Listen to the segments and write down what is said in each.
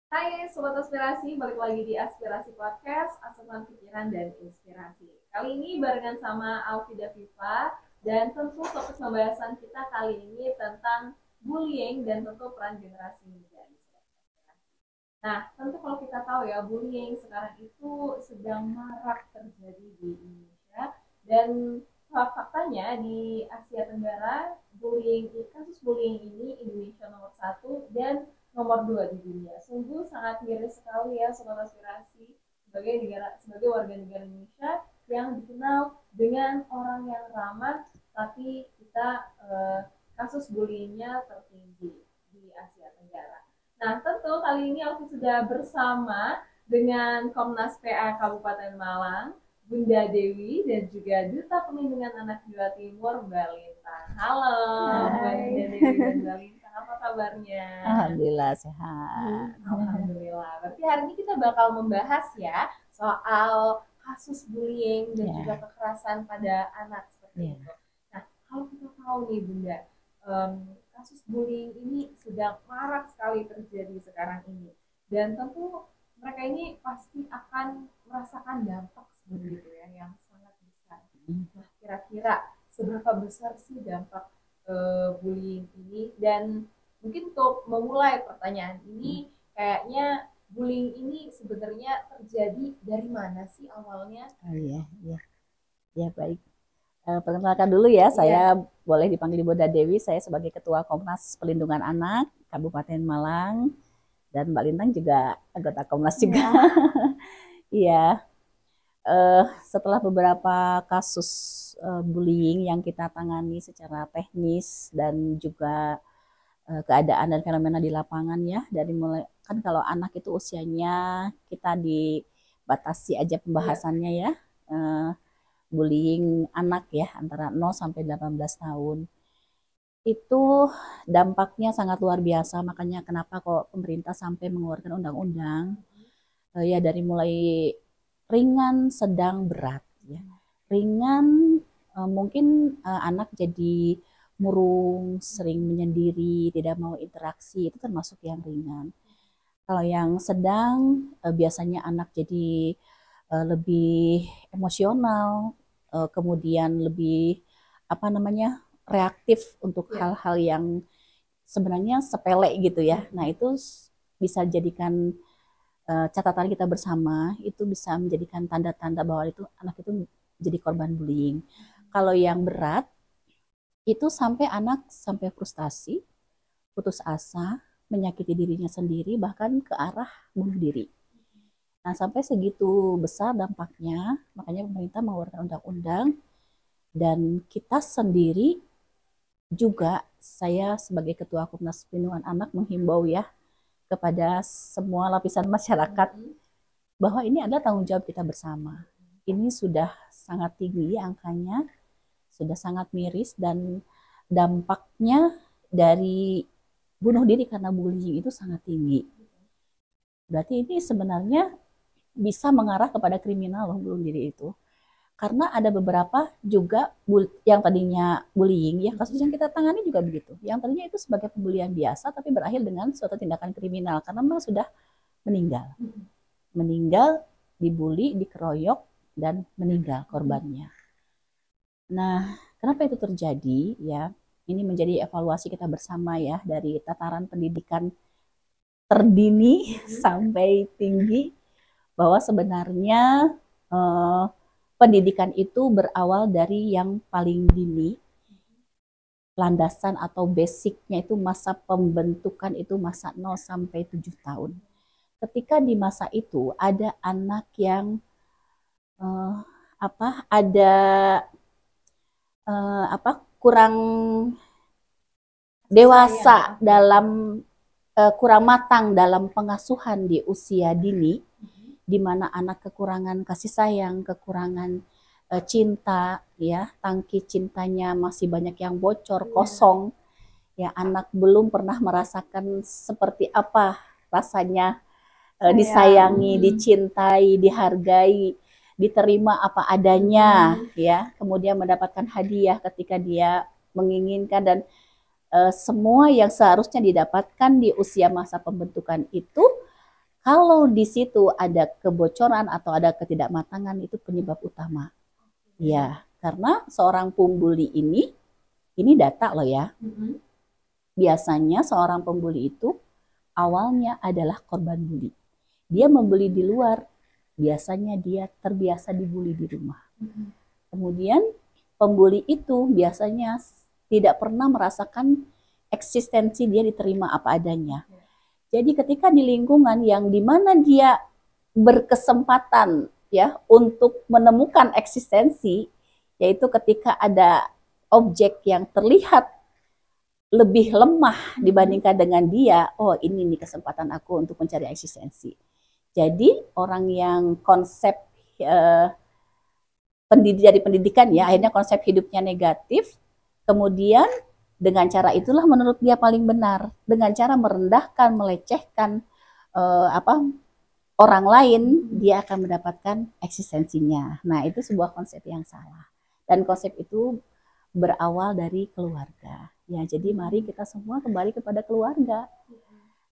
Hai Sobat Aspirasi, balik lagi di Aspirasi Podcast, Asupan Pikiran dan Inspirasi. Kali ini barengan sama Alfida Viva, dan tentu topik pembahasan kita kali ini tentang bullying dan tentu peran generasi muda. Nah, tentu kalau kita tahu ya, bullying sekarang itu sedang marak terjadi di Indonesia, dan faktanya di Asia Tenggara, kasus bullying ini Indonesia nomor satu dan nomor dua di dunia. Sungguh sangat miris sekali ya Sobat Aspirasi, sebagai warga negara Indonesia yang dikenal dengan orang yang ramah, tapi kita kasus bullyingnya tertinggi di Asia Tenggara. Nah, tentu kali ini aku sudah bersama dengan Komnas PA Kabupaten Malang, Bunda Dewi, dan juga Duta Perlindungan Anak Jawa Timur, Mbak Lintang. Halo, Mbak Bunda Dewi dan Mbak Lintang, apa kabarnya? Alhamdulillah sehat. Alhamdulillah. Berarti hari ini kita bakal membahas ya soal kasus bullying dan juga Ya, kekerasan pada anak seperti itu. ya. Nah, kalau kita tahu nih Bunda, em, kasus bullying ini sedang marak sekali terjadi sekarang ini. Dan tentu mereka ini pasti akan merasakan dampak seperti itu ya, yang sangat besar. Nah, kira-kira seberapa besar sih dampak bullying ini? Dan mungkin untuk memulai pertanyaan ini, kayaknya bullying ini sebenarnya terjadi dari mana sih awalnya? Oh iya, iya. Ya baik. Perkenalkan dulu ya, Iya. saya boleh dipanggil Bunda Dewi. Saya sebagai Ketua Komnas Pelindungan Anak Kabupaten Malang dan Mbak Lintang juga anggota Komnas juga. Iya. Setelah beberapa kasus bullying yang kita tangani secara teknis dan juga keadaan dan fenomena di lapangan ya, dari mulai kan kalau anak itu usianya kita dibatasi aja pembahasannya ya, eh, bullying anak ya antara 0 sampai 18 tahun itu dampaknya sangat luar biasa. Makanya kenapa kok pemerintah sampai mengeluarkan undang-undang ya, dari mulai ringan, sedang, berat ya. Ringan mungkin anak jadi murung, sering menyendiri, tidak mau interaksi, itu termasuk yang ringan. Kalau yang sedang biasanya anak jadi lebih emosional, kemudian lebih apa namanya, reaktif untuk Iya. hal-hal yang sebenarnya sepele gitu ya. Nah, itu bisa jadikan catatan kita bersama, itu bisa menjadikan tanda-tanda bahwa itu anak itu jadi korban bullying. Kalau yang berat itu sampai anak sampai frustasi, putus asa, menyakiti dirinya sendiri, bahkan ke arah bunuh diri. Nah, sampai segitu besar dampaknya, makanya pemerintah mengeluarkan undang-undang, dan kita sendiri juga, saya sebagai Ketua Komnas Perlindungan Anak menghimbau ya kepada semua lapisan masyarakat bahwa ini adalah tanggung jawab kita bersama. Ini sudah sangat tinggi angkanya, sudah sangat miris, dan dampaknya dari bunuh diri karena bullying itu sangat tinggi. Berarti ini sebenarnya bisa mengarah kepada kriminal loh, bunuh diri itu. Karena ada beberapa juga yang tadinya bullying, ya kasus yang kita tangani juga begitu. Yang tadinya itu sebagai pembulian biasa, tapi berakhir dengan suatu tindakan kriminal karena memang sudah meninggal. Meninggal, dibully, dikeroyok, dan meninggal korbannya. Nah, kenapa itu terjadi ya? Ini menjadi evaluasi kita bersama ya, dari tataran pendidikan terdini sampai tinggi, bahwa sebenarnya eh, pendidikan itu berawal dari yang paling dini, landasan atau basicnya itu masa pembentukan itu masa 0 sampai 7 tahun. Ketika di masa itu ada anak yang eh, ada kurang dewasa Sayang, oke. dalam kurang matang dalam pengasuhan di usia dini, di mana anak kekurangan kasih sayang, kekurangan cinta, ya, tangki cintanya masih banyak yang bocor, kosong, ya, anak belum pernah merasakan seperti apa rasanya disayangi, dicintai, dihargai, diterima apa adanya, ya, kemudian mendapatkan hadiah ketika dia menginginkan, dan semua yang seharusnya didapatkan di usia masa pembentukan itu Kalau di situ ada kebocoran atau ada ketidakmatangan, itu penyebab utama. Ya, karena seorang pembuli ini data loh ya. Biasanya seorang pembuli itu awalnya adalah korban bully. Dia membuli di luar, biasanya dia terbiasa dibully di rumah. Kemudian pembuli itu biasanya tidak pernah merasakan eksistensi dia diterima apa adanya. Jadi ketika di lingkungan yang dimana dia berkesempatan ya untuk menemukan eksistensi, yaitu ketika ada objek yang terlihat lebih lemah dibandingkan dengan dia, oh ini nih kesempatan aku untuk mencari eksistensi. Jadi orang yang konsep dari pendidikan ya, akhirnya konsep hidupnya negatif, kemudian dengan cara itulah menurut dia paling benar, dengan cara merendahkan, melecehkan orang lain, dia akan mendapatkan eksistensinya. Nah, itu sebuah konsep yang salah. Dan konsep itu berawal dari keluarga. Ya, jadi mari kita semua kembali kepada keluarga.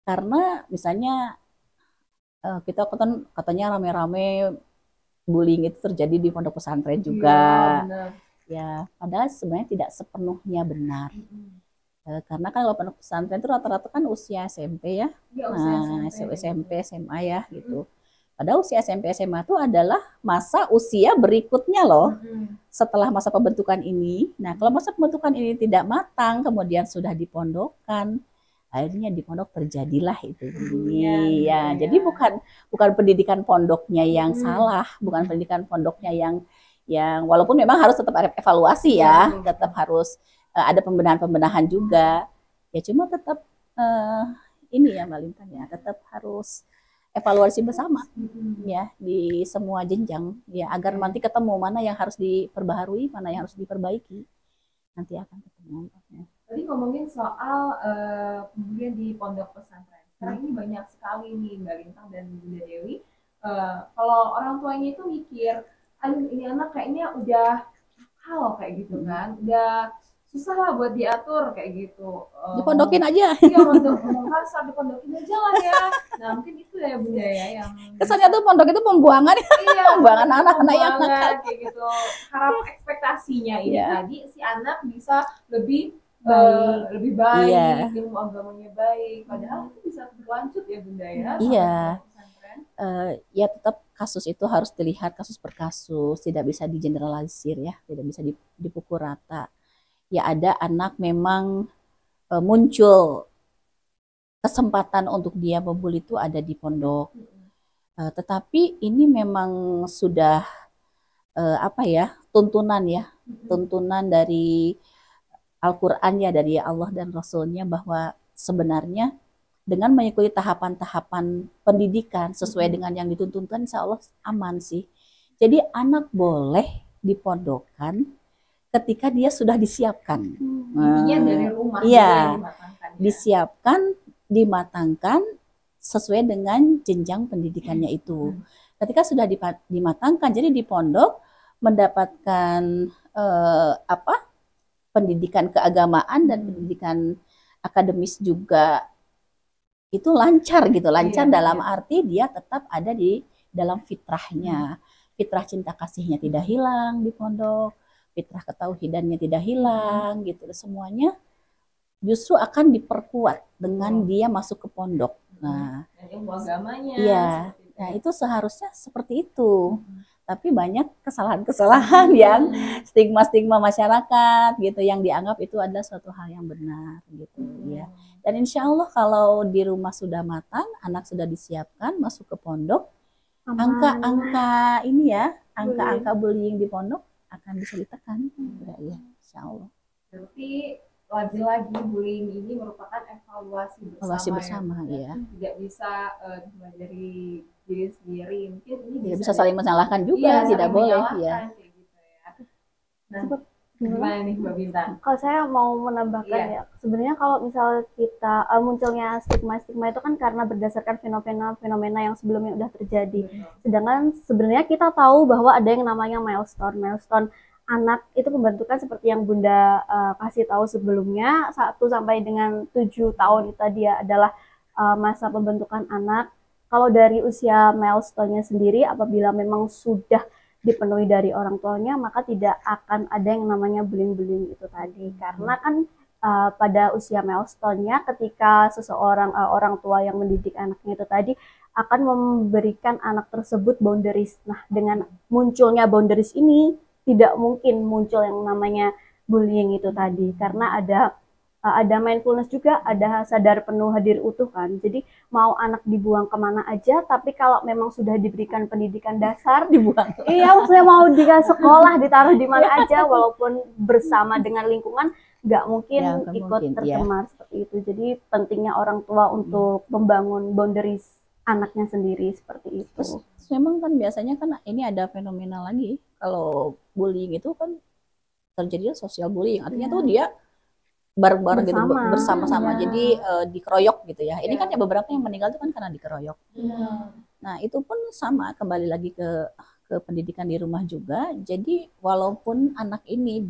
Karena misalnya kita katanya rame-rame bullying itu terjadi di pondok pesantren juga. Ya, padahal sebenarnya tidak sepenuhnya benar. Karena kan kalau pondok pesantren itu rata-rata kan usia SMP ya. Nah, SMP, SMA ya gitu. Padahal usia SMP, SMA itu adalah masa usia berikutnya loh. Setelah masa pembentukan ini. Nah, kalau masa pembentukan ini tidak matang, kemudian sudah dipondokkan, akhirnya di pondok terjadilah itu. Ya, jadi bukan pendidikan pondoknya yang salah, bukan pendidikan pondoknya yang walaupun memang harus tetap ada evaluasi ya, tetap harus ada pembenahan juga. Ya cuma tetap ini ya Mbak Lintan ya, tetap harus evaluasi bersama ya di semua jenjang ya, agar nanti ketemu mana yang harus diperbaharui, mana yang harus diperbaiki. Nanti akan ketemu. Tadi ngomongin soal pembelian di pondok pesantren. Sekarang ini banyak sekali nih Mbak Lintang dan Bunda Dewi. Kalau orang tuanya itu mikir, aduh ini anak kayaknya udah nakal kayak gitu kan, udah susah lah buat diatur kayak gitu. Dipondokin aja. Iya, ngomong kasar, dipondokin aja lah ya. Nah mungkin itu ya Bunda ya yang kesannya tuh pondok itu pembuangan. Iya, pembuangan anak-anak yang nakal kayak gitu. Harap ekspektasinya ini tadi si anak bisa lebih baik, ilmu agamanya baik, padahal itu bisa berlanjut ya Bunda ya. Iya. Ya tetap kasus itu harus dilihat kasus per kasus, tidak bisa digeneralisir ya, tidak bisa dipukul rata. Ya ada anak memang muncul kesempatan untuk dia membuli itu ada di pondok. Tetapi ini memang sudah tuntunan ya, tuntunan dari Al-Quran ya, dari Allah dan Rasulnya, bahwa sebenarnya dengan mengikuti tahapan-tahapan pendidikan sesuai dengan yang dituntutkan, insya Allah aman sih. Jadi anak boleh dipondokkan ketika dia sudah disiapkan. Dari rumah. Iya, disiapkan, dimatangkan sesuai dengan jenjang pendidikannya itu. Ketika sudah dimatangkan, jadi di pondok mendapatkan pendidikan keagamaan dan pendidikan akademis juga itu lancar gitu, lancar dalam arti dia tetap ada di dalam fitrahnya, fitrah cinta kasihnya tidak hilang di pondok, fitrah ketauhidannya tidak hilang gitu, semuanya justru akan diperkuat dengan dia masuk ke pondok. Nah, ilmu agamanya. Iya, nah itu seharusnya seperti itu. Tapi banyak kesalahan-kesalahan yang stigma-stigma masyarakat gitu yang dianggap itu adalah suatu hal yang benar gitu ya. Dan insya Allah kalau di rumah sudah matang, anak sudah disiapkan masuk ke pondok, angka-angka ini ya, angka-angka bullying di pondok akan bisa ditekan. Ya, insya Allah. Berarti lagi-lagi bullying ini merupakan evaluasi bersama ya. Tidak bisa dari diri sendiri, mungkin ini bisa saling menyalahkan juga, tidak boleh ya. Gitu ya. Nah, gimana nih Mbak Bintang? Kalau saya mau menambahkan ya, sebenarnya kalau misal kita munculnya stigma-stigma itu kan karena berdasarkan fenomena yang sebelumnya udah terjadi. Sedangkan sebenarnya kita tahu bahwa ada yang namanya milestone anak itu pembentukan seperti yang Bunda kasih tahu sebelumnya, 1 sampai dengan 7 tahun itu dia adalah masa pembentukan anak. Kalau dari usia milestone-nya sendiri, apabila memang sudah dipenuhi dari orang tuanya, maka tidak akan ada yang namanya bullying-bullying itu tadi. Karena kan pada usia milestone-nya, ketika seseorang orang tua yang mendidik anaknya itu tadi akan memberikan anak tersebut boundaries. Nah, dengan munculnya boundaries ini, tidak mungkin muncul yang namanya bullying itu tadi, karena ada mindfulness juga, ada sadar penuh hadir utuh kan. Jadi mau anak dibuang kemana aja, tapi kalau memang sudah diberikan pendidikan dasar, Dibuang. iya maksudnya mau di sekolah, ditaruh di mana aja, walaupun bersama dengan lingkungan, nggak mungkin Ya, nggak ikut mungkin, tercemar seperti itu. Jadi pentingnya orang tua untuk membangun boundaries anaknya sendiri seperti itu. Terus memang kan biasanya kan ini ada fenomena lagi, kalau bullying itu kan terjadi social bullying, artinya tuh dia bareng-bareng gitu, Bersama. bersama-sama, Ya. jadi dikeroyok gitu ya. Ini Ya. kan ya beberapa yang meninggal itu kan karena dikeroyok. Nah itu pun sama, kembali lagi ke pendidikan di rumah juga. Jadi walaupun anak ini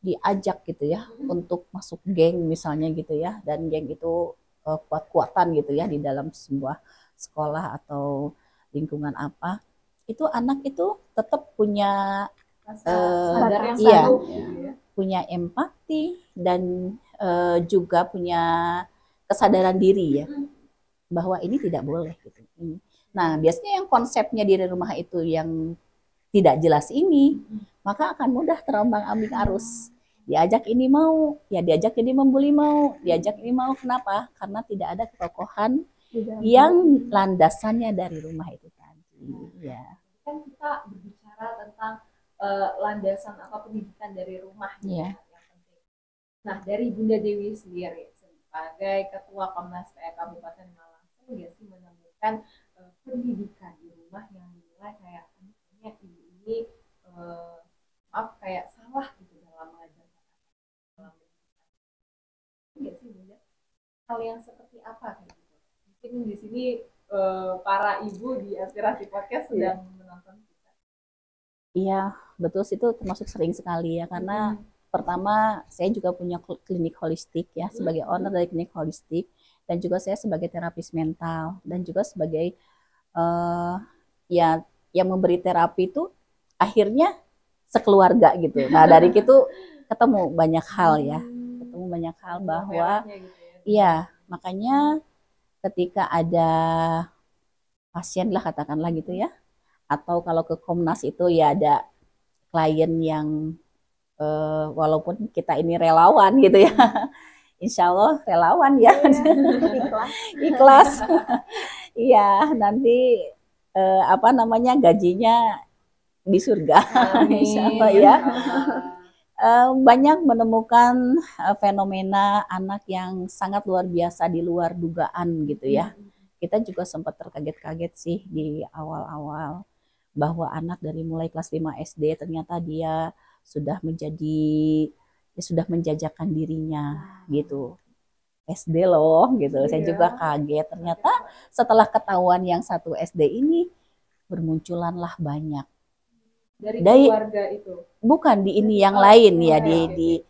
diajak gitu ya untuk masuk geng misalnya gitu ya, dan geng itu kuat-kuatan gitu ya di dalam sebuah sekolah atau lingkungan apa, itu anak itu tetap punya sadar yang iya, satu gitu ya. punya empati dan juga punya kesadaran diri ya bahwa ini tidak boleh gitu. Nah biasanya yang konsepnya di rumah itu yang tidak jelas ini, maka akan mudah terombang-ambing arus. Diajak ini mau, ya diajak ini membuli mau, diajak ini mau, kenapa? Karena tidak ada ketokohan yang landasannya dari rumah itu tadi. Ya. Kan kita berbicara tentang landasan atau pendidikan dari rumah Iya. yang penting. Nah, dari Bunda Dewi sendiri sebagai Ketua Komnas PA Kabupaten Malang, nggak sih menemukan pendidikan di rumah yang dinilai kayak kayaknya ibu ini maaf kayak salah gitu dalam mengajarkan dalam pendidikan. Nggak sih Bunda? Hal yang seperti apa kayak gitu? Mungkin di sini para ibu di Aspirasi Podcast sedang menonton kita. Iya, betul sih, itu termasuk sering sekali ya, karena pertama saya juga punya klinik holistik ya, sebagai owner dari klinik holistik, dan juga saya sebagai terapis mental, dan juga sebagai ya yang memberi terapi itu akhirnya sekeluarga gitu. Nah dari itu ketemu banyak hal ya, ketemu banyak hal bahwa Gitu ya. iya, makanya ketika ada pasien lah katakanlah gitu ya, atau kalau ke Komnas itu ya ada klien yang walaupun kita ini relawan gitu ya, insya Allah relawan ya, ikhlas, iya nanti apa namanya gajinya di surga, insya Allah ya. Banyak menemukan fenomena anak yang sangat luar biasa di luar dugaan gitu ya. Kita juga sempat terkaget-kaget sih di awal-awal bahwa anak dari mulai kelas 5 SD ternyata dia sudah menjajakan dirinya gitu. SD loh gitu. Saya juga kaget, ternyata setelah ketahuan yang satu SD ini bermunculanlah banyak dari keluarga itu. Bukan di ini yang lain ya, di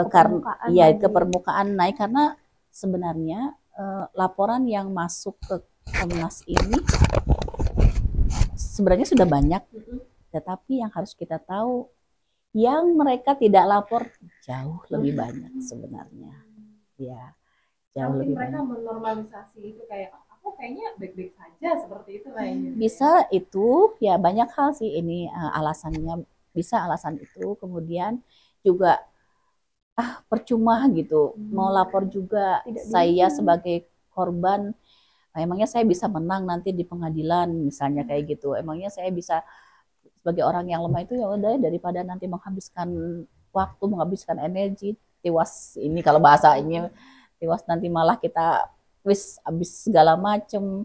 karena ya ke permukaan naik, karena sebenarnya laporan yang masuk ke Komnas ini sebenarnya sudah banyak, tetapi yang harus kita tahu yang mereka tidak lapor jauh lebih banyak sebenarnya, ya jauh lebih mereka banyak. menormalisasi itu kayak aku kayaknya baik-baik saja seperti itu kayaknya. Bisa itu ya, banyak hal sih ini alasannya, bisa alasan itu, kemudian juga percuma gitu mau lapor juga, saya sebagai korban emangnya saya bisa menang nanti di pengadilan misalnya kayak gitu, emangnya saya bisa sebagai orang yang lemah itu ya udah daripada nanti menghabiskan waktu, menghabiskan energi, tiwas ini kalau bahasa ini tiwas nanti malah kita wis habis segala macem,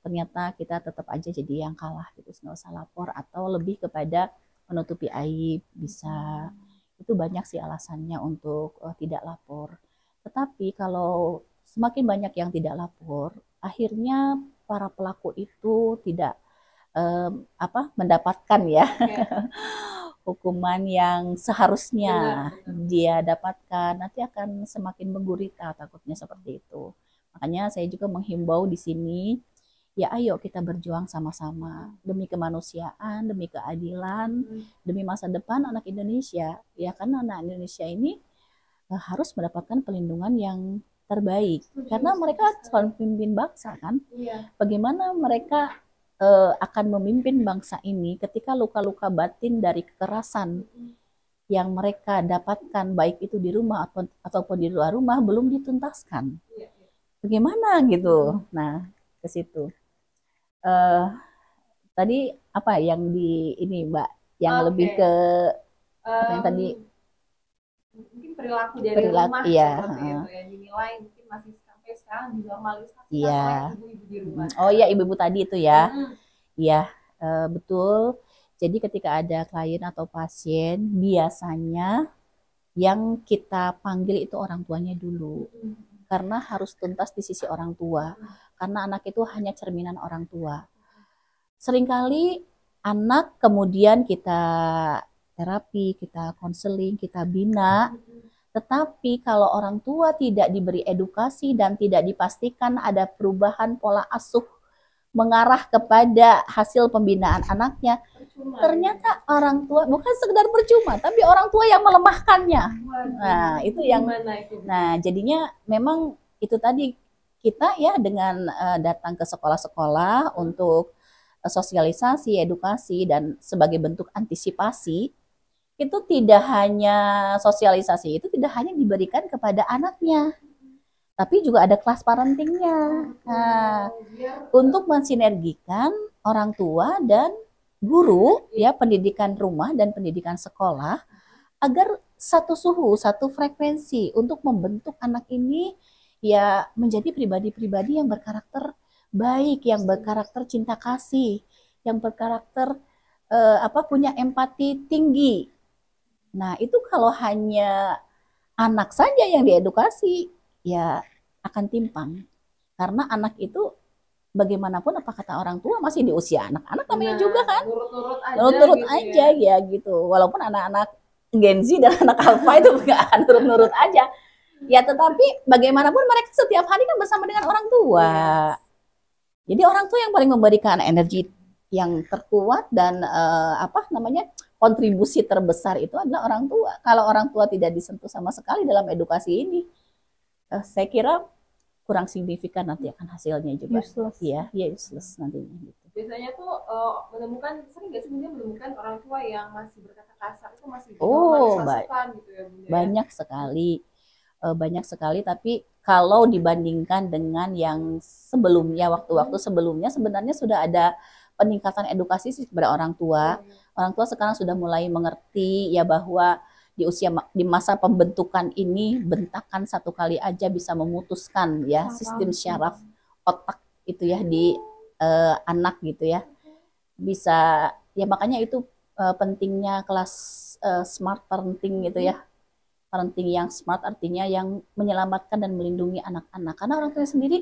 ternyata kita tetap aja jadi yang kalah gitu, nggak usah lapor atau lebih kepada menutupi aib, bisa itu banyak sih alasannya untuk tidak lapor. Tetapi kalau semakin banyak yang tidak lapor, akhirnya para pelaku itu tidak mendapatkan ya hukuman yang seharusnya dia dapatkan, nanti akan semakin menggurita takutnya seperti itu. Makanya saya juga menghimbau di sini, ya ayo kita berjuang sama-sama demi kemanusiaan, demi keadilan, demi masa depan anak Indonesia. Ya karena anak Indonesia ini harus mendapatkan pelindungan yang terbaik. Karena mereka calon pemimpin bangsa kan. Bagaimana mereka akan memimpin bangsa ini ketika luka-luka batin dari kekerasan yang mereka dapatkan baik itu di rumah ataupun di luar rumah belum dituntaskan. Bagaimana gitu. Nah, ke situ. Tadi apa yang di ini Mbak yang lebih ke apa yang tadi mungkin perilaku dari rumah seperti itu yang dinilai mungkin masih sampai sekarang dinormalisasi oleh ibu-ibu di rumah. Oh iya, ibu-ibu tadi itu ya. Iya, betul. Jadi ketika ada klien atau pasien, biasanya yang kita panggil itu orang tuanya dulu. Karena harus tuntas di sisi orang tua. Karena anak itu hanya cerminan orang tua. Seringkali anak kemudian kita terapi, kita konseling, kita bina. Tetapi kalau orang tua tidak diberi edukasi dan tidak dipastikan ada perubahan pola asuh mengarah kepada hasil pembinaan anaknya, ternyata orang tua bukan sekedar percuma, tapi orang tua yang melemahkannya. Nah, itu yang nah, jadinya memang itu tadi kita ya dengan datang ke sekolah-sekolah untuk sosialisasi, edukasi dan sebagai bentuk antisipasi, itu tidak hanya sosialisasi itu tidak hanya diberikan kepada anaknya, tapi juga ada kelas parentingnya. Nah, untuk mensinergikan orang tua dan guru, ya pendidikan rumah dan pendidikan sekolah, agar satu suhu, satu frekuensi untuk membentuk anak ini ya menjadi pribadi-pribadi yang berkarakter baik, yang berkarakter cinta kasih, yang berkarakter punya empati tinggi. Nah, itu kalau hanya anak saja yang diedukasi, ya akan timpang. Karena anak itu bagaimanapun apa kata orang tua masih di usia anak-anak namanya juga kan. Nurut-nurut aja gitu ya gitu. Walaupun anak-anak Gen Z dan anak Alpha itu nggak akan nurut-nurut aja. Ya tetapi bagaimanapun mereka setiap hari kan bersama dengan orang tua. Jadi orang tua yang paling memberikan energi yang terkuat dan kontribusi terbesar itu adalah orang tua. Kalau orang tua tidak disentuh sama sekali dalam edukasi ini, saya kira kurang signifikan nanti akan hasilnya juga. Useless. Ya useless nantinya. Gitu. Biasanya tuh sering nggak sih menemukan orang tua yang masih berkata kasar itu masih dinormalisasikan gitu ya Bunda? Banyak sekali. Tapi kalau dibandingkan dengan yang sebelumnya, waktu-waktu sebelumnya sebenarnya sudah ada peningkatan edukasi sih kepada orang tua. Orang tua sekarang sudah mulai mengerti ya bahwa di masa pembentukan ini bentakan satu kali aja bisa memutuskan ya sistem syaraf otak itu ya di anak gitu ya. Bisa ya makanya itu pentingnya kelas smart parenting gitu ya. Parenting yang smart artinya yang menyelamatkan dan melindungi anak-anak. Karena orang tua sendiri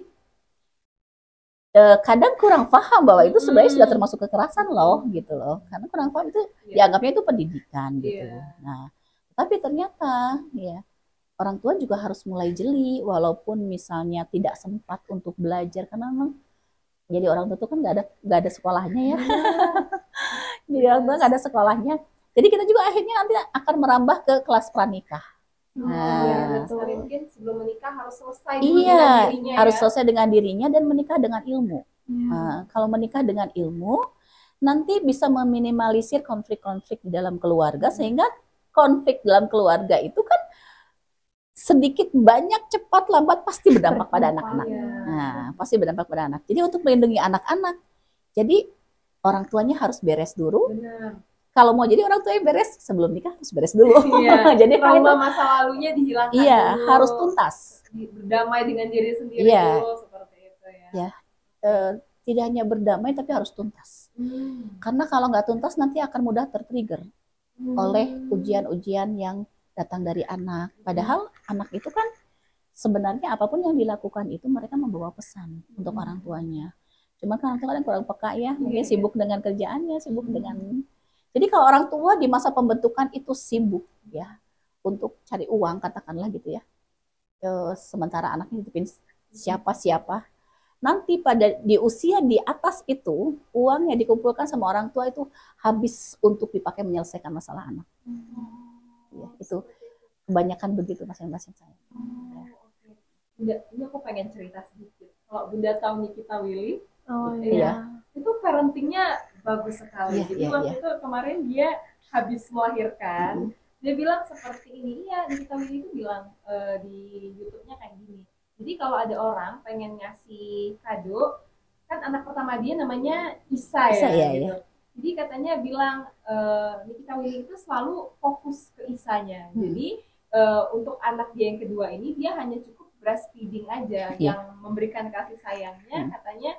kadang kurang paham bahwa itu sebenarnya sudah termasuk kekerasan loh gitu loh. Karena kurang paham itu dianggapnya itu pendidikan gitu. Nah, tapi ternyata ya orang tua juga harus mulai jeli walaupun misalnya tidak sempat untuk belajar karena memang jadi orang tua itu kan nggak ada sekolahnya ya. Jadi orang tua nggak ada sekolahnya. Jadi kita juga akhirnya nanti akan merambah ke kelas pranikah. Mungkin sebelum menikah harus selesai dengan dirinya. Harus selesai dengan dirinya dan menikah dengan ilmu. Kalau menikah dengan ilmu, nanti bisa meminimalisir konflik-konflik di dalam keluarga sehingga konflik dalam keluarga itu kan sedikit banyak cepat lambat pasti berdampak pada anak-anak. Nah, pasti berdampak pada anak. Jadi untuk melindungi anak-anak, jadi orang tuanya harus beres dulu. Benar. Kalau mau jadi orang tua yang beres sebelum nikah harus beres dulu. Jadi trauma masa lalunya dihilangkan dulu. Harus tuntas. Berdamai dengan diri sendiri dulu seperti itu ya. Tidak hanya berdamai tapi harus tuntas. Karena kalau nggak tuntas nanti akan mudah tertrigger oleh ujian-ujian yang datang dari anak. Padahal anak itu kan sebenarnya apapun yang dilakukan itu mereka membawa pesan untuk orang tuanya. Cuma kan orang tua kan kurang peka ya, mungkin sibuk dengan kerjaannya, sibuk dengan. Jadi kalau orang tua di masa pembentukan itu sibuk ya untuk cari uang katakanlah gitu ya. Sementara anaknya dititipin siapa-siapa. Nanti pada di usia di atas itu, uang yang dikumpulkan sama orang tua itu habis untuk dipakai menyelesaikan masalah anak. Ya, itu kebanyakan begitu pasien-pasien saya. Bunda, ini aku pengen cerita sedikit. Kalau Bunda tahu Nikita Willy, iya. itu parentingnya bagus sekali. Jadi waktu itu kemarin dia habis melahirkan, dia bilang seperti ini. Iya, Nikita Willy itu bilang di YouTube-nya kayak gini. Jadi kalau ada orang pengen ngasih kado, kan anak pertama dia namanya Isa ya, gitu. Jadi katanya bilang Nikita Willy itu selalu fokus ke Isanya. Jadi untuk anak dia yang kedua ini dia hanya cukup breastfeeding aja, yang memberikan kasih sayangnya katanya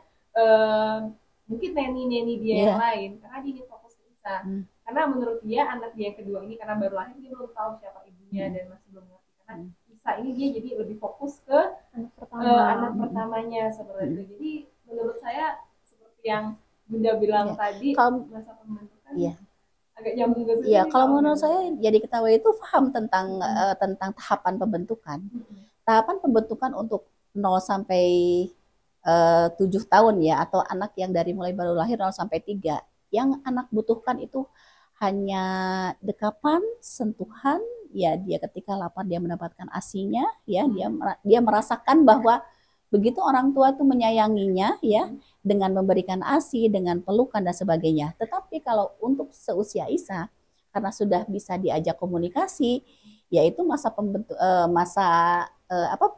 mungkin neni dia yang lain, karena dia ingin fokus ke Isa. Karena menurut dia anak dia yang kedua ini karena baru lahir dia belum tahu siapa ibunya dan masih belum ngerti. Karena Isa ini dia jadi lebih fokus ke anak pertamanya seperti itu. Jadi menurut saya seperti yang Bunda bilang tadi, masa pembentukan agak nyambung ke sini. Iya, kalau menurut saya jadi ketahui itu paham tentang tahapan pembentukan. Tahapan pembentukan untuk 0 sampai 7 tahun ya, atau anak yang dari mulai baru lahir 0 sampai 3. Yang anak butuhkan itu hanya dekapan, sentuhan, ya dia ketika lapar dia mendapatkan ASI-nya, ya dia merasakan bahwa begitu orang tua itu menyayanginya ya, dengan memberikan ASI, dengan pelukan dan sebagainya. Tetapi kalau untuk seusia Isa, karena sudah bisa diajak komunikasi, yaitu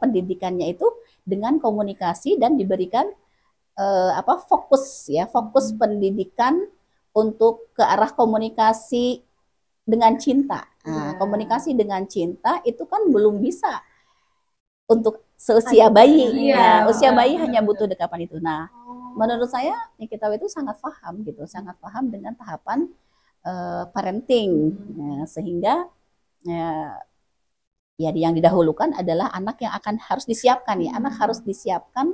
pendidikannya itu dengan komunikasi dan diberikan fokus pendidikan untuk ke arah komunikasi dengan cinta. Nah, komunikasi dengan cinta itu kan belum bisa untuk seusia bayi. Usia bayi hanya butuh dekapan itu. Nah, menurut saya Nikita itu sangat paham gitu, sangat paham dengan tahapan parenting. Sehingga ya yang didahulukan adalah anak yang akan harus disiapkan ya. Anak harus disiapkan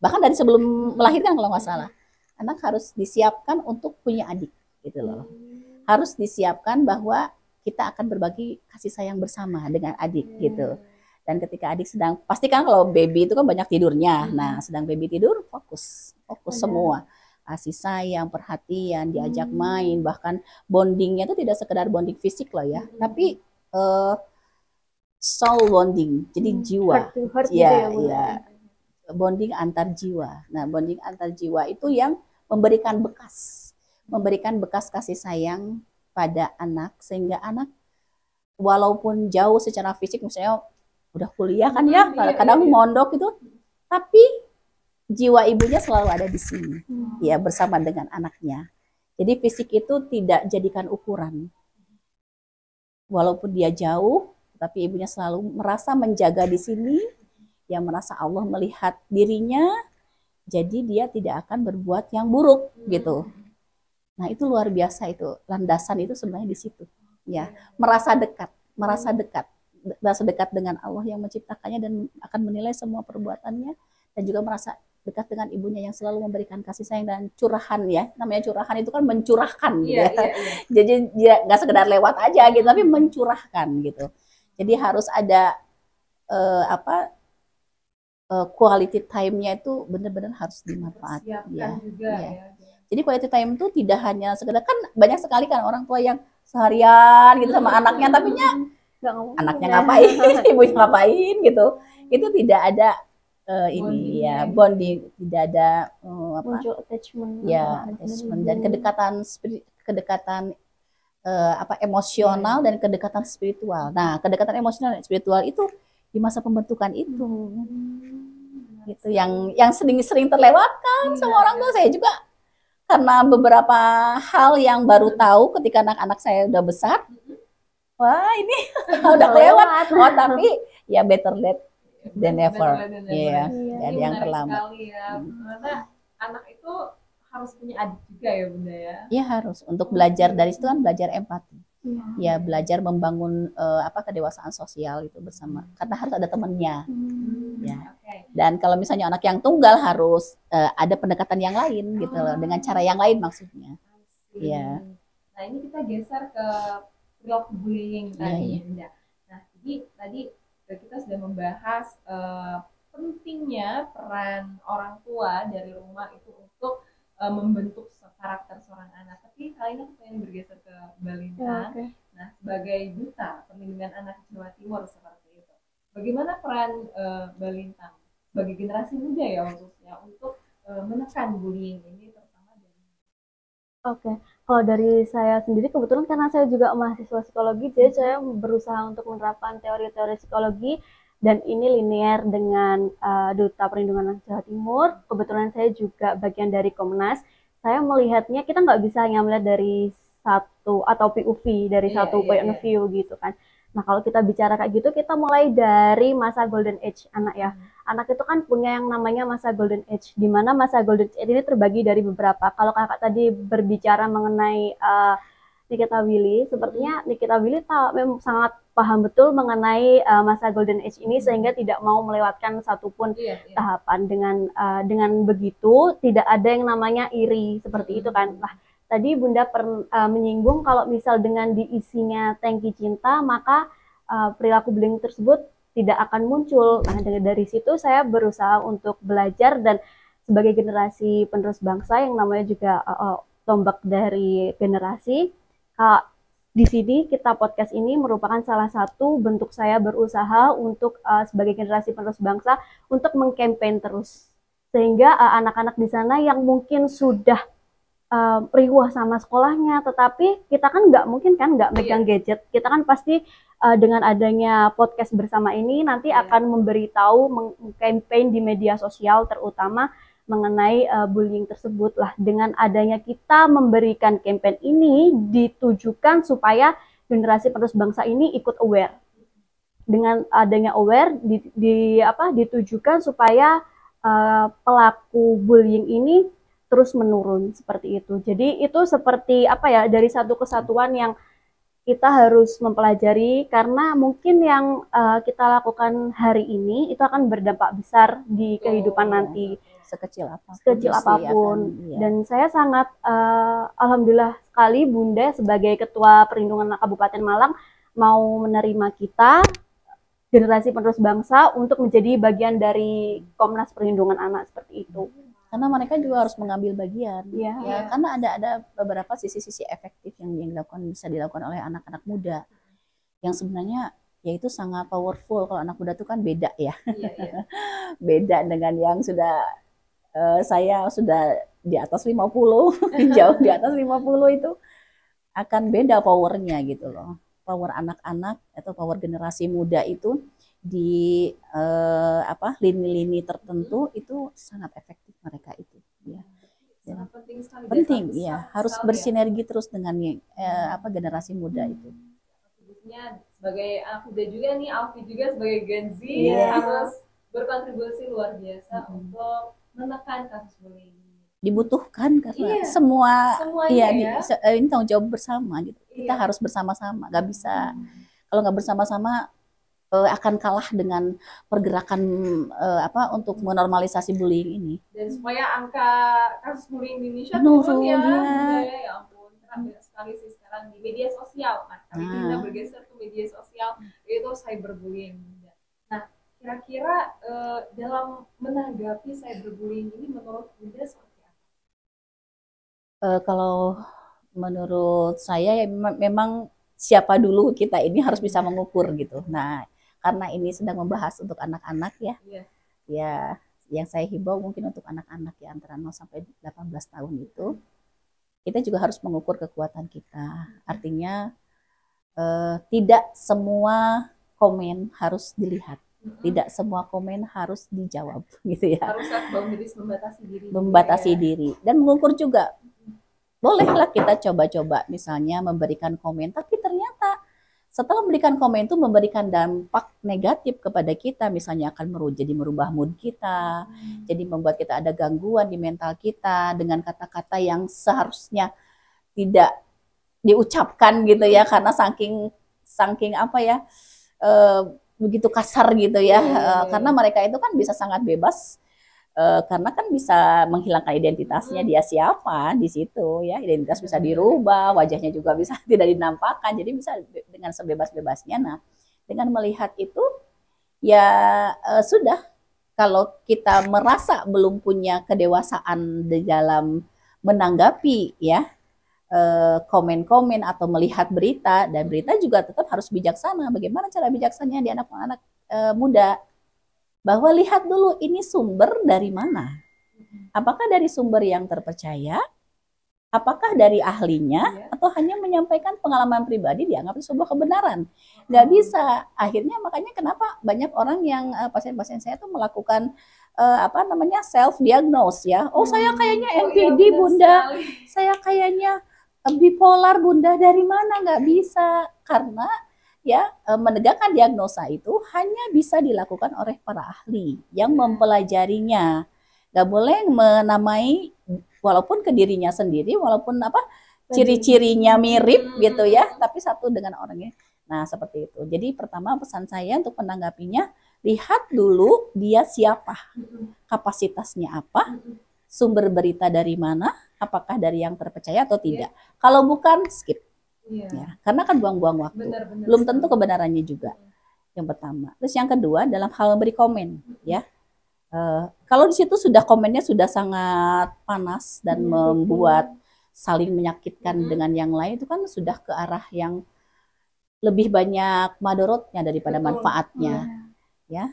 bahkan dari sebelum melahirkan kalau nggak salah. Anak harus disiapkan untuk punya adik gitu loh. Harus disiapkan bahwa kita akan berbagi kasih sayang bersama dengan adik gitu. Dan ketika adik sedang, pastikan kalau baby itu kan banyak tidurnya. Nah, sedang baby tidur, fokus semua. Kasih sayang, perhatian, diajak main, bahkan bondingnya itu tidak sekedar bonding fisik loh ya, tapi soul bonding, jadi jiwa. Ya. Bonding antar jiwa. Nah, bonding antar jiwa itu yang memberikan bekas kasih sayang pada anak, sehingga anak walaupun jauh secara fisik, misalnya udah kuliah kan ya, kadang mondok itu, tapi jiwa ibunya selalu ada di sini, ya bersama dengan anaknya. Jadi fisik itu tidak jadikan ukuran. Walaupun dia jauh, tapi ibunya selalu merasa menjaga di sini, yang merasa Allah melihat dirinya, jadi dia tidak akan berbuat yang buruk gitu. Nah, itu luar biasa itu. Landasan itu sebenarnya di situ. Ya, merasa dekat dengan Allah yang menciptakannya dan akan menilai semua perbuatannya, dan juga merasa dekat dengan ibunya yang selalu memberikan kasih sayang dan curahan ya. Namanya curahan itu kan mencurahkan gitu ya. Jadi dia nggak sekedar lewat aja gitu, tapi mencurahkan gitu. Jadi harus ada quality time-nya itu benar-benar harus dimanfaatkan ya. Jadi quality time itu tidak hanya sekedar, kan banyak sekali kan orang tua yang seharian gitu sama anaknya, tapi anaknya ngapain, ibunya ngapain gitu. Itu tidak ada ini ya bonding, tidak ada attachment dan kedekatan emosional dan kedekatan spiritual. Nah, kedekatan emosional dan spiritual itu di masa pembentukan itu gitu, yang sering terlewatkan sama orang tua. Saya juga karena beberapa hal yang baru tahu ketika anak-anak saya udah besar, wah ini udah kelewat. Tapi ya better late than never. Jadi yang terlambat. Karena anak itu harus punya adik juga ya Bunda ya. Iya harus, untuk belajar dari situ kan belajar empati. Ya belajar membangun kedewasaan sosial itu bersama, karena harus ada temannya. Ya. Dan kalau misalnya anak yang tunggal harus ada pendekatan yang lain gitu loh, dengan cara yang lain maksudnya. Ya. Nah, ini kita geser ke perilaku bullying tadi. Nah, jadi tadi kita sudah membahas pentingnya peran orang tua dari rumah itu untuk membentuk karakter seorang anak. Tapi kali ini aku pengen bergeser ke Mbak Lintang. Oke. Nah, sebagai duta perlindungan anak Jawa Timur seperti itu, bagaimana peran Mbak Lintang bagi generasi muda ya khususnya untuk menekan bullying ini terutama dari Oke, kalau dari saya sendiri kebetulan karena saya juga mahasiswa psikologi, jadi saya berusaha untuk menerapkan teori-teori psikologi dan ini linear dengan Duta Perlindungan Anak Jawa Timur. Kebetulan saya juga bagian dari Komnas. Saya melihatnya kita nggak bisa hanya melihat dari satu atau POV dari satu point of view gitu kan. Nah kalau kita bicara kayak gitu, kita mulai dari masa golden age anak ya. Anak itu kan punya yang namanya masa golden age, di mana masa golden age ini terbagi dari beberapa. Kalau kakak tadi berbicara mengenai Nikita Willy, sepertinya Nikita Willy sangat paham betul mengenai masa golden age ini sehingga tidak mau melewatkan satupun tahapan. Dengan begitu tidak ada yang namanya iri seperti itu kan. Nah, tadi Bunda menyinggung kalau misal dengan diisinya tangki cinta, maka perilaku bullying tersebut tidak akan muncul. Nah, dari situ saya berusaha untuk belajar dan sebagai generasi penerus bangsa yang namanya juga tombak dari generasi, di sini kita podcast ini merupakan salah satu bentuk saya berusaha untuk sebagai generasi penerus bangsa untuk mengkampanye terus. Sehingga anak-anak di sana yang mungkin sudah riwah sama sekolahnya, tetapi kita kan nggak mungkin kan nggak megang gadget. Kita kan pasti dengan adanya podcast bersama ini nanti akan memberitahu, mengkampanye di media sosial terutama mengenai bullying tersebut lah. Dengan adanya kita memberikan campaign ini ditujukan supaya generasi penerus bangsa ini ikut aware. Dengan adanya aware ditujukan supaya pelaku bullying ini terus menurun seperti itu. Jadi itu seperti dari satu kesatuan yang kita harus mempelajari karena mungkin yang kita lakukan hari ini itu akan berdampak besar di kehidupan nanti sekecil apapun. Dan saya sangat alhamdulillah sekali Bunda sebagai Ketua Perlindungan Anak Kabupaten Malang mau menerima kita generasi penerus bangsa untuk menjadi bagian dari Komnas Perlindungan Anak seperti itu. Karena mereka juga harus mengambil bagian, karena ada beberapa sisi-sisi efektif yang bisa dilakukan oleh anak-anak muda, yang sebenarnya yaitu sangat powerful. Kalau anak muda itu kan beda ya, beda dengan yang sudah saya sudah di atas 50, jauh di atas 50 itu akan beda powernya gitu loh. Power anak-anak atau power generasi muda itu di lini-lini tertentu itu sangat efektif mereka itu sangat penting sekali. Penting harus bersinergi terus dengan generasi muda itu. Khususnya sebagai anak muda juga nih, Alfi juga sebagai Gen Z harus berkontribusi luar biasa untuk menekan kasus bullying. Dibutuhkan karena semuanya ini tanggung jawab bersama gitu. Kita harus bersama-sama, nggak bisa kalau nggak bersama-sama akan kalah dengan pergerakan untuk menormalisasi bullying ini. Dan supaya angka kasus bullying di Indonesia turun ya ampun, banyak sekali sih sekarang di media sosial kan. Kami kita bergeser ke media sosial itu cyberbullying. Nah, kira-kira dalam menanggapi cyberbullying ini menurut Bunda seperti apa? Kalau menurut saya memang siapa dulu kita ini harus bisa mengukur gitu. Nah, karena ini sedang membahas untuk anak-anak ya yang saya himbau mungkin untuk anak-anak ya antara 0 sampai 18 tahun itu kita juga harus mengukur kekuatan kita. Artinya tidak semua komen harus dilihat, tidak semua komen harus dijawab gitu ya. Harus boundaries, membatasi diri dan mengukur juga. Bolehlah kita coba-coba misalnya memberikan komen, tapi ternyata setelah memberikan komen itu memberikan dampak negatif kepada kita, misalnya akan jadi merubah mood kita, jadi membuat kita ada gangguan di mental kita dengan kata-kata yang seharusnya tidak diucapkan gitu ya, karena saking begitu kasar gitu ya, karena mereka itu kan bisa sangat bebas. Karena kan bisa menghilangkan identitasnya dia siapa di situ ya, identitas bisa dirubah, wajahnya juga bisa tidak dinampakkan, jadi bisa dengan sebebas-bebasnya. Nah, dengan melihat itu ya sudah, kalau kita merasa belum punya kedewasaan di dalam menanggapi ya komen-komen atau melihat berita, dan berita juga tetap harus bijaksana. Bagaimana cara bijaksananya di anak-anak muda? Bahwa lihat dulu ini sumber dari mana. Apakah dari sumber yang terpercaya? Apakah dari ahlinya, atau hanya menyampaikan pengalaman pribadi dianggap sebuah kebenaran? Nggak bisa. Akhirnya makanya kenapa banyak orang yang pasien-pasien saya tuh melakukan self diagnose ya. Oh, saya kayaknya NPD Bunda, saya kayaknya bipolar Bunda. Dari mana? Nggak bisa, karena ya menegakkan diagnosa itu hanya bisa dilakukan oleh para ahli yang mempelajarinya. Nggak boleh menamai walaupun ke dirinya sendiri, walaupun ciri-cirinya mirip gitu ya, tapi satu dengan orangnya. Nah, seperti itu. Jadi pertama pesan saya untuk menanggapinya, lihat dulu dia siapa, kapasitasnya apa, sumber berita dari mana, apakah dari yang terpercaya atau tidak. Kalau bukan, skip. Ya, karena kan buang-buang waktu. Belum tentu kebenarannya juga. Yang pertama. Terus yang kedua, dalam hal memberi komen, ya. Kalau di situ sudah komennya sudah sangat panas dan membuat saling menyakitkan dengan yang lain, itu kan sudah ke arah yang lebih banyak madorotnya daripada manfaatnya, ya.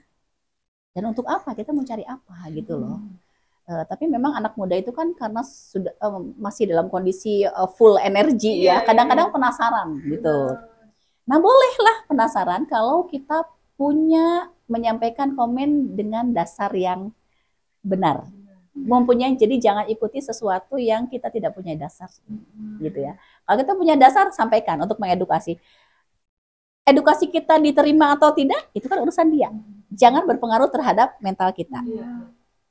Dan untuk apa kita mau cari apa gitu loh. Tapi memang anak muda itu kan karena sudah masih dalam kondisi full energi ya, kadang-kadang penasaran gitu. Nah, bolehlah penasaran kalau kita punya menyampaikan komen dengan dasar yang benar, mempunyai. Jadi jangan ikuti sesuatu yang kita tidak punya dasar, gitu ya. Kalau kita punya dasar, sampaikan untuk mengedukasi. Edukasi kita diterima atau tidak, itu kan urusan dia. Jangan berpengaruh terhadap mental kita.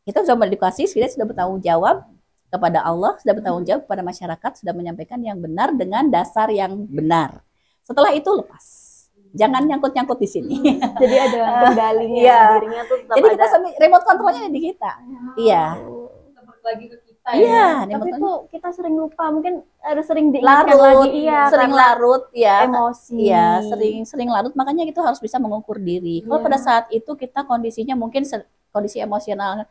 Kita sudah mengedukasi, kita sudah bertanggung jawab kepada Allah, sudah bertanggung jawab kepada masyarakat, sudah menyampaikan yang benar dengan dasar yang benar. Setelah itu lepas. Jangan nyangkut-nyangkut di sini. Jadi ada kendalinya, dirinya tuh tetap. Jadi kita remote controlnya di kita. Iya. Tetap lagi ke kita. Iya. Tapi tuh kita sering lupa, mungkin harus sering diingatkan lagi. Iya. Sering larut ya. Emosi. Iya. Sering larut. Makanya itu harus bisa mengukur diri. Kalau pada saat itu kita kondisinya mungkin kondisi emosional,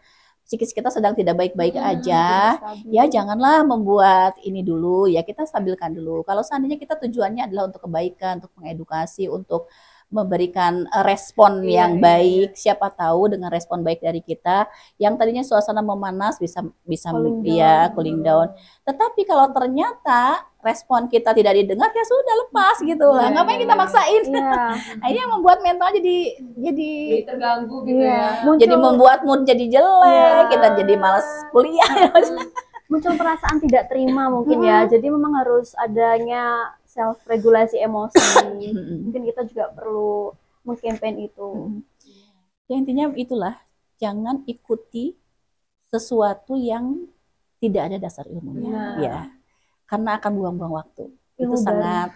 psikis kita sedang tidak baik-baik aja, ya janganlah membuat ini dulu, ya kita stabilkan dulu. Kalau seandainya kita tujuannya adalah untuk kebaikan, untuk mengedukasi, untuk memberikan respon yang baik, siapa tahu dengan respon baik dari kita, yang tadinya suasana memanas bisa cooling down. Tetapi kalau ternyata respon kita tidak didengar, ya sudah, lepas gitu lah. Ngapain kita maksain? Nah, ini yang membuat mental jadi terganggu gitu ya. Jadi membuat mood jadi jelek, kita jadi malas kuliah. Muncul perasaan tidak terima mungkin ya. Jadi memang harus adanya self regulasi emosi. Mungkin kita juga perlu mengkampen itu. Ya, intinya itulah, jangan ikuti sesuatu yang tidak ada dasar ilmunya, ya. Karena akan buang-buang waktu. Itu sangat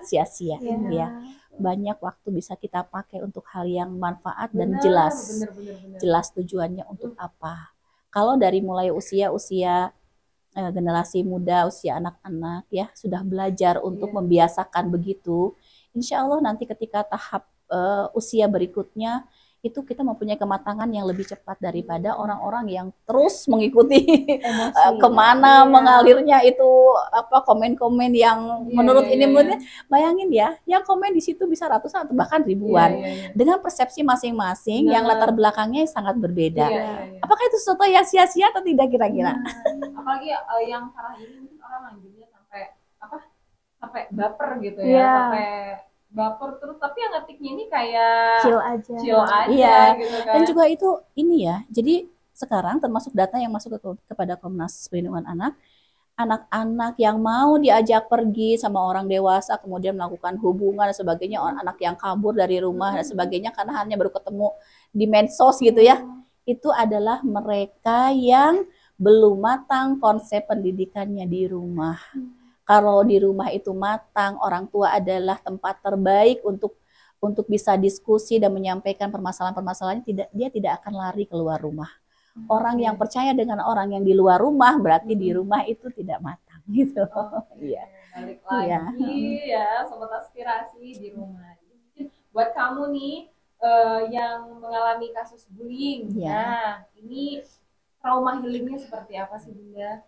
sia-sia, ya. Banyak waktu bisa kita pakai untuk hal yang manfaat dan jelas. Jelas tujuannya untuk apa. Kalau dari mulai usia generasi muda, usia anak-anak ya sudah belajar untuk membiasakan begitu, insya Allah nanti ketika tahap usia berikutnya itu kita mempunyai kematangan yang lebih cepat daripada orang-orang yang terus mengikuti kemana mengalirnya itu komen-komen yang menurut ini menurutnya. Bayangin ya, yang komen di situ bisa ratusan atau bahkan ribuan dengan persepsi masing-masing yang latar belakangnya sangat berbeda. Apakah itu sesuatu yang sia-sia atau tidak kira-kira? Apalagi yang parah ini mungkin orang lanjutnya sampai baper gitu ya, sampai baper terus, tapi yang ngetiknya ini kayak chill aja gitu kan. Dan juga itu ini ya, jadi sekarang termasuk data yang masuk kepada Komnas Perlindungan Anak, anak-anak yang mau diajak pergi sama orang dewasa kemudian melakukan hubungan dan sebagainya, anak yang kabur dari rumah dan sebagainya karena hanya baru ketemu di medsos gitu ya, itu adalah mereka yang belum matang konsep pendidikannya di rumah. Kalau di rumah itu matang, orang tua adalah tempat terbaik untuk bisa diskusi dan menyampaikan permasalahan-permasalahannya, dia tidak akan lari keluar rumah. Orang yang percaya dengan orang yang di luar rumah, berarti di rumah itu tidak matang gitu. Iya. Balik lagi ya, sobat aspirasi di rumah. Buat kamu nih yang mengalami kasus bullying. Ya. Nah, ini trauma healingnya seperti apa sih Bunda?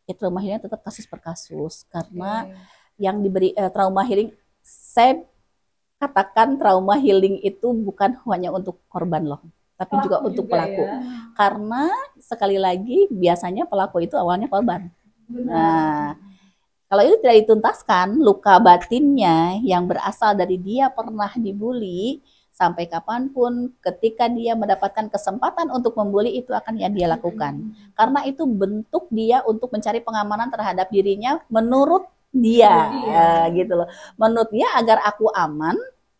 Ya, trauma healing tetap kasus per kasus, karena Oke. yang diberi trauma healing, saya katakan trauma healing itu bukan hanya untuk korban loh, tapi juga untuk pelaku. ya. Karena sekali lagi biasanya pelaku itu awalnya korban. Benar. Nah, kalau itu tidak dituntaskan, luka batinnya yang berasal dari dia pernah dibully, sampai kapanpun ketika dia mendapatkan kesempatan untuk membuli, itu akan yang dia lakukan. Karena itu bentuk dia untuk mencari pengamanan terhadap dirinya menurut dia, gitu loh. Menurut dia, agar aku aman,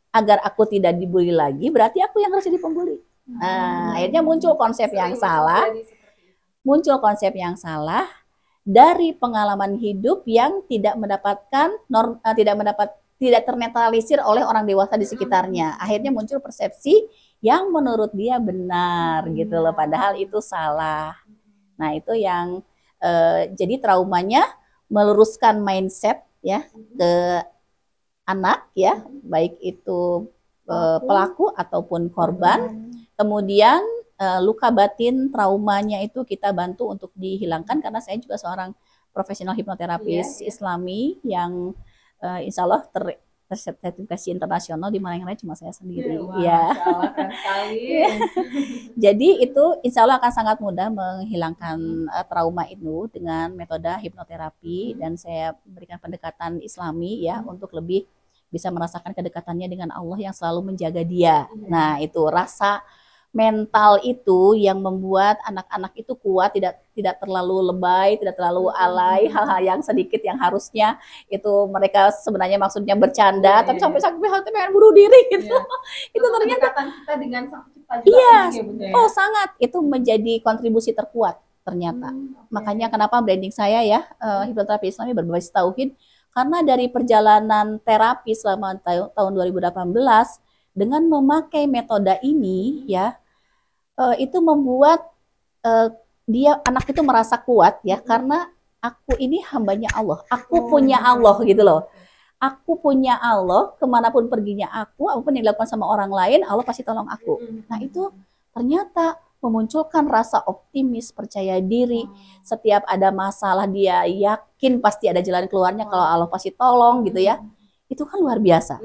agar aku tidak dibully lagi, berarti aku yang harus jadi pembuli. Nah, akhirnya muncul konsep yang salah. Muncul konsep yang salah dari pengalaman hidup yang tidak mendapatkan tidak ternetralisir oleh orang dewasa di sekitarnya. Akhirnya muncul persepsi yang menurut dia benar gitu loh, padahal itu salah. Nah, itu yang jadi traumanya meluruskan mindset ya ke anak ya, baik itu pelaku ataupun korban. Kemudian luka batin traumanya itu kita bantu untuk dihilangkan, karena saya juga seorang profesional hipnoterapis Islami yang insya Allah tersertifikasi internasional, di mana yang lain cuma saya sendiri. Ya. Jadi itu insya Allah akan sangat mudah menghilangkan trauma itu dengan metode hipnoterapi, dan saya berikan pendekatan Islami ya untuk lebih bisa merasakan kedekatannya dengan Allah yang selalu menjaga dia. Nah, itu rasa mental itu yang membuat anak-anak itu kuat, tidak terlalu lebay, tidak terlalu alay, hal-hal yang sedikit yang harusnya itu mereka sebenarnya maksudnya bercanda, tapi sampai pengen bunuh diri gitu. Itu ternyata kita dengan Sang Pencipta juga. Oh, sangat. Itu menjadi kontribusi terkuat ternyata. Makanya kenapa branding saya ya hipnoterapi Islami berbasis tauhid, karena dari perjalanan terapi selama tahun 2018 dengan memakai metode ini ya, itu membuat dia anak itu merasa kuat ya, karena aku ini hambanya Allah, aku punya Allah gitu loh. Aku punya Allah, kemanapun perginya aku, apapun yang dilakukan sama orang lain, Allah pasti tolong aku. Nah, itu ternyata memunculkan rasa optimis, percaya diri. Setiap ada masalah dia yakin pasti ada jalan keluarnya, kalau Allah pasti tolong gitu ya. Itu kan luar biasa.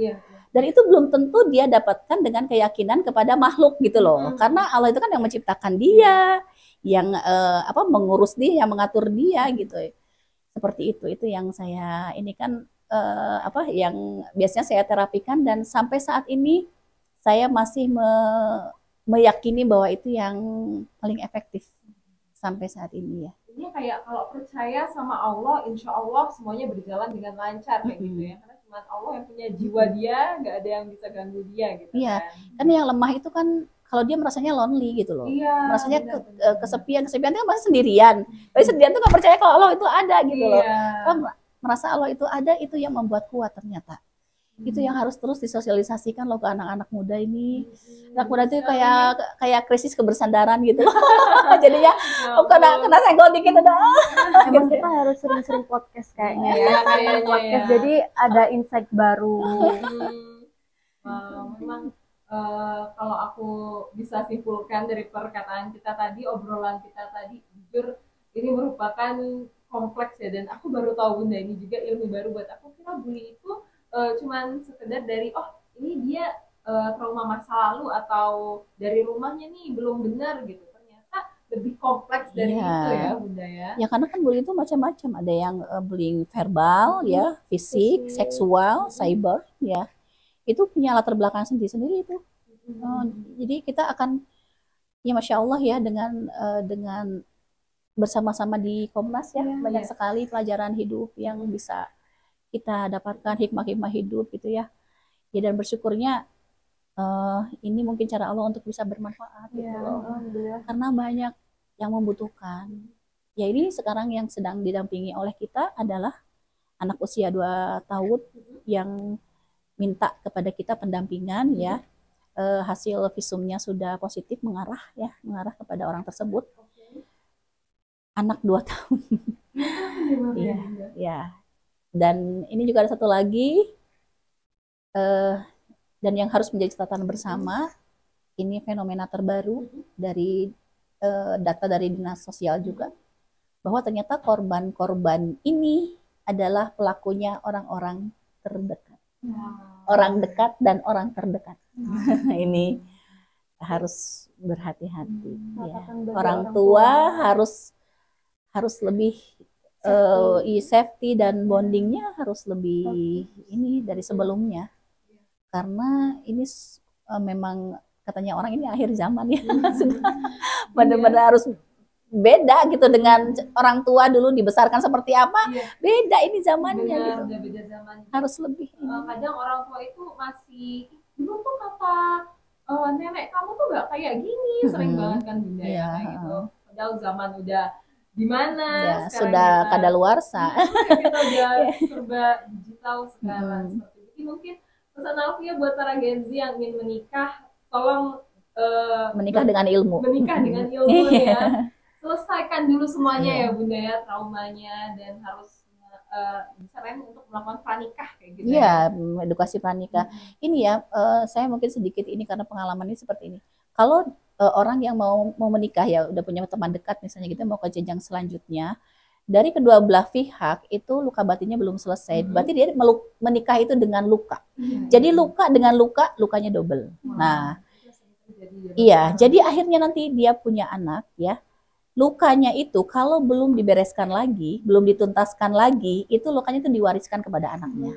Dan itu belum tentu dia dapatkan dengan keyakinan kepada makhluk gitu loh. Karena Allah itu kan yang menciptakan dia, yang mengurus dia, yang mengatur dia gitu. Seperti itu yang saya ini kan yang biasanya saya terapikan, dan sampai saat ini saya masih meyakini bahwa itu yang paling efektif sampai saat ini ya. Ini kayak kalau percaya sama Allah, insya Allah semuanya berjalan dengan lancar kayak gitu ya. Karena cuma Allah yang punya jiwa dia, nggak ada yang bisa ganggu dia gitu. Iya, kan yang lemah itu kan kalau dia merasanya lonely gitu loh. Iya, merasanya kesepian itu kan masih sendirian. Tapi sendirian tuh nggak percaya kalau Allah itu ada gitu loh. Kalau merasa Allah itu ada, itu yang membuat kuat ternyata. Itu yang harus terus disosialisasikan loh ke anak-anak muda ini. Anak muda itu kayak krisis kebersandaran gitu loh. Jadinya kena senggol dikit udah. Emang kita harus sering-sering podcast kayaknya ya. Podcast jadi ada insight baru. Memang kalau aku bisa simpulkan dari perkataan kita tadi, obrolan kita tadi, jujur ini merupakan kompleks ya, dan aku baru tahu Bunda, ini juga ilmu baru buat aku. Kira bully itu cuman sekedar dari ini dia trauma masa lalu atau dari rumahnya nih belum benar gitu. Ternyata lebih kompleks dari itu ya Bunda ya. Ya karena kan bullying itu macam-macam, ada yang bullying verbal ya, fisik, seksual, cyber ya. Itu punya latar belakang sendiri-sendiri itu. Jadi kita akan ya Masya Allah ya, dengan bersama-sama di Komnas ya, banyak sekali pelajaran hidup yang bisa kita dapatkan, hikmah-hikmah hidup gitu ya. Ya, dan bersyukurnya ini mungkin cara Allah untuk bisa bermanfaat gitu loh. Karena banyak yang membutuhkan. Ya, ini sekarang yang sedang didampingi oleh kita adalah anak usia 2 tahun yang minta kepada kita pendampingan ya. Hasil visumnya sudah positif, mengarah kepada orang tersebut. Anak 2 tahun. Iya, ya. Dan ini juga ada satu lagi, dan yang harus menjadi catatan bersama, ini fenomena terbaru dari data dari Dinas Sosial juga, bahwa ternyata korban-korban ini adalah pelakunya orang-orang terdekat. Orang dekat dan orang terdekat. Ini harus berhati-hati. Ya. Orang tua harus lebih safety dan bondingnya harus lebih ini dari sebelumnya. Karena ini memang katanya orang ini akhir zaman ya. Benar-benar harus beda gitu dengan orang tua dulu dibesarkan seperti apa. Beda ini zamannya gitu. Beda zaman. Harus lebih. Kadang orang tua itu masih dulu tuh kata nenek kamu tuh gak kayak gini, sering banget kan bunda ya kayak gitu. Padahal zaman udah gimana ya, sudah kadaluarsa. Kita udah serba digital sekarang. Seperti itu. Mungkin pesan Alfia buat para Gen Z yang ingin menikah, tolong menikah dengan ilmu. Menikah dengan ilmu ya. Selesaikan dulu semuanya ya bunda ya, traumanya, dan harus bisa untuk melakukan pranikah kayak gitu. Iya, edukasi pranikah. Ini ya, saya mungkin sedikit ini karena pengalaman ini seperti ini. Kalau orang yang mau menikah ya, udah punya teman dekat misalnya gitu, mau ke jenjang selanjutnya, dari kedua belah pihak itu luka batinnya belum selesai. Berarti dia menikah itu dengan luka. Jadi luka dengan luka, lukanya double. Nah, iya, jadi akhirnya nanti dia punya anak ya. Lukanya itu kalau belum dibereskan lagi, belum dituntaskan lagi, itu lukanya itu diwariskan kepada anaknya.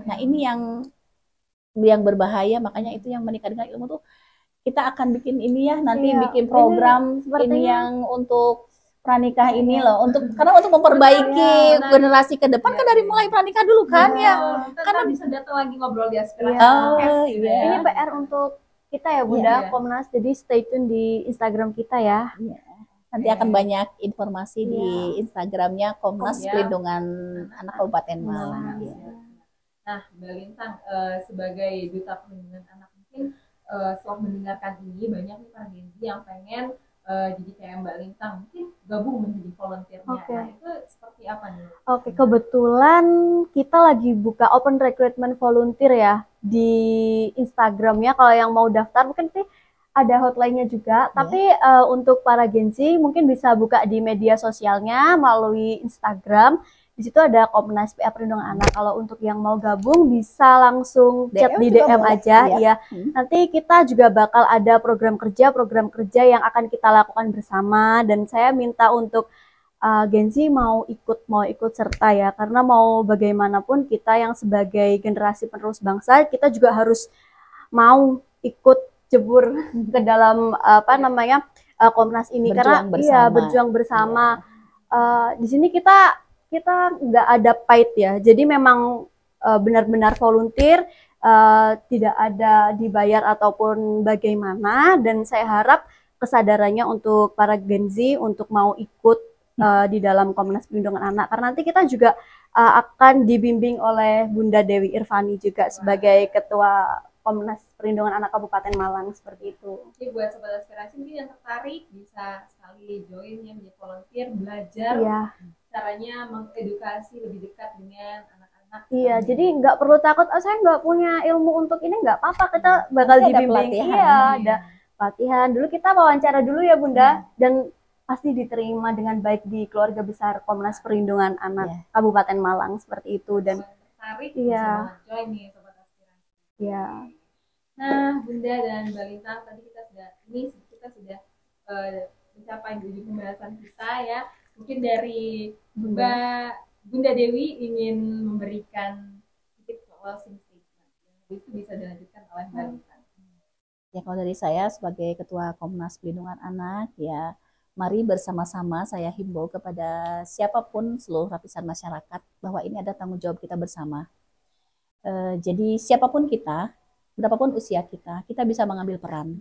Nah, ini yang berbahaya, makanya itu yang menikah dengan ilmu tuh kita akan bikin ini ya, nanti bikin program ini yang untuk pranikah ini loh, karena untuk memperbaiki generasi ke depan kan dari mulai pranikah dulu kan ya. Karena bisa datang lagi ngobrol di aspirasi. Ini PR untuk kita ya Bunda, Komnas, jadi stay tune di Instagram kita ya. Nanti akan banyak informasi di Instagramnya Komnas Perlindungan Anak Kabupaten Malang. Nah, Mbak Lintang sebagai Duta Perlindungan Anak, mungkin setelah mendengarkan ini banyak nih para Gen Z yang pengen jadi kayak Mbak Lintang, mungkin gabung menjadi volunteernya. Nah, itu seperti apa nih? Kebetulan kita lagi buka open recruitment volunteer ya di Instagramnya. Kalau yang mau daftar mungkin sih ada hotline-nya juga, tapi untuk para Gen Z mungkin bisa buka di media sosialnya melalui Instagram. Di situ ada Komnas PA Perlindungan Anak. Kalau untuk yang mau gabung bisa langsung chat di DM aja ya. Nanti kita juga bakal ada program kerja yang akan kita lakukan bersama, dan saya minta untuk Gen Z mau ikut serta ya, karena mau bagaimanapun kita yang sebagai generasi penerus bangsa, kita juga harus mau ikut jebur ke dalam Komnas ini, karena berjuang bersama. Di sini kita nggak ada paid ya, jadi memang benar-benar volunteer, tidak ada dibayar ataupun bagaimana, dan saya harap kesadarannya untuk para Gen Z untuk mau ikut di dalam Komnas Perlindungan Anak, karena nanti kita juga akan dibimbing oleh Bunda Dewi Irvani juga sebagai Ketua Komnas Perlindungan Anak Kabupaten Malang, seperti itu. Jadi buat sobat aspirasi mungkin yang tertarik bisa sekali join ya, menjadi volunteer, belajar caranya mengedukasi lebih dekat dengan anak-anak. Iya, jadi nggak perlu takut, saya nggak punya ilmu untuk ini, nggak apa-apa, kita bakal dibimbing. Ada pelatihan. Dulu kita wawancara dulu ya Bunda, dan pasti diterima dengan baik di keluarga besar Komnas Perlindungan Anak Kabupaten Malang, seperti itu. Dan tertarik bisa join nih sobat aspirasi. Nah, Bunda dan Mbak Lintang, tadi kita sudah mencapai ujung pembahasan kita ya. Mungkin dari Bunda Dewi ingin memberikan sedikit closing statement. Itu bisa dilanjutkan oleh Mbak Lintang. Ya, kalau dari saya sebagai Ketua Komnas Perlindungan Anak, ya mari bersama-sama saya himbau kepada siapapun seluruh lapisan masyarakat bahwa ini ada tanggung jawab kita bersama. Jadi siapapun kita, berapapun usia kita bisa mengambil peran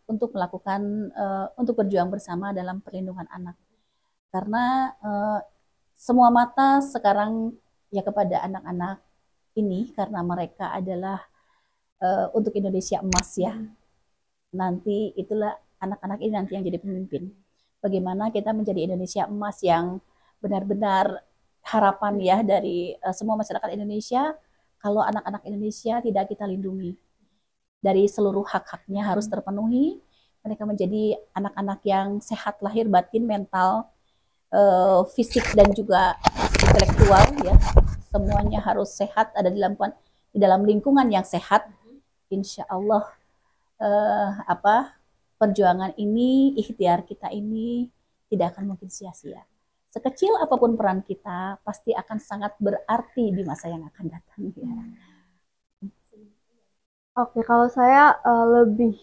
untuk melakukan, untuk berjuang bersama dalam perlindungan anak. Karena semua mata sekarang ya kepada anak-anak ini, karena mereka adalah untuk Indonesia emas ya. Nanti itulah anak-anak ini nanti yang jadi pemimpin. Bagaimana kita menjadi Indonesia emas yang benar-benar harapan ya dari semua masyarakat Indonesia. Kalau anak-anak Indonesia tidak kita lindungi, dari seluruh hak-haknya harus terpenuhi. Mereka menjadi anak-anak yang sehat lahir batin, mental, fisik dan juga intelektual ya. Semuanya harus sehat, ada di dalam lingkungan yang sehat. Insya Allah perjuangan ini, ikhtiar kita ini tidak akan mungkin sia-sia. Sekecil apapun peran kita, pasti akan sangat berarti di masa yang akan datang. Ya. Oke, kalau saya lebih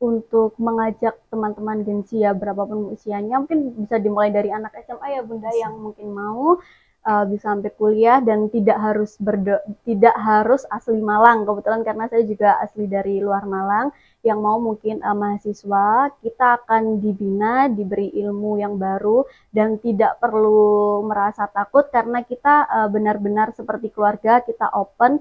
untuk mengajak teman-teman Gensi ya, berapapun usianya, mungkin bisa dimulai dari anak SMA ya Bunda yang mungkin mau bisa sampai kuliah dan tidak harus asli Malang. Kebetulan karena saya juga asli dari luar Malang, yang mau mungkin mahasiswa, kita akan dibina, diberi ilmu yang baru dan tidak perlu merasa takut karena kita benar-benar seperti keluarga, kita open,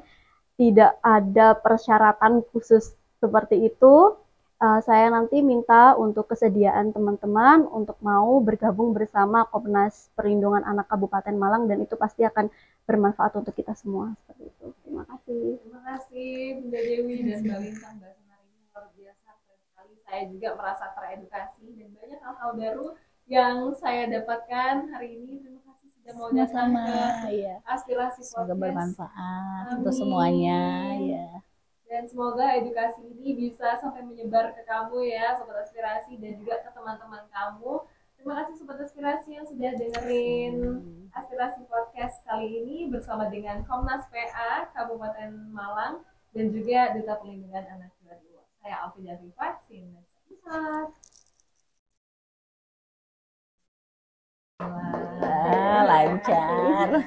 tidak ada persyaratan khusus seperti itu. Saya nanti minta untuk kesediaan teman-teman untuk mau bergabung bersama Komnas Perlindungan Anak Kabupaten Malang dan itu pasti akan bermanfaat untuk kita semua. Seperti itu. Terima kasih. Terima kasih Bunda Dewi dan Mbak Lintang, bahasan hari ini luar biasa sekali. Saya juga merasa teredukasi dan banyak hal-hal baru yang saya dapatkan hari ini. Terima kasih sudah mau datang ke ya. Aspirasi Semoga Podcast. bermanfaat untuk semuanya ya. Dan semoga edukasi ini bisa sampai menyebar ke kamu ya Sobat Aspirasi dan juga ke teman-teman kamu. Terima kasih Sobat Aspirasi yang sudah dengerin Aspirasi Podcast kali ini bersama dengan Komnas PA Kabupaten Malang dan juga Duta Perlindungan Anak Jawa. Saya Alfida Rifat, see you next episode. Lancar.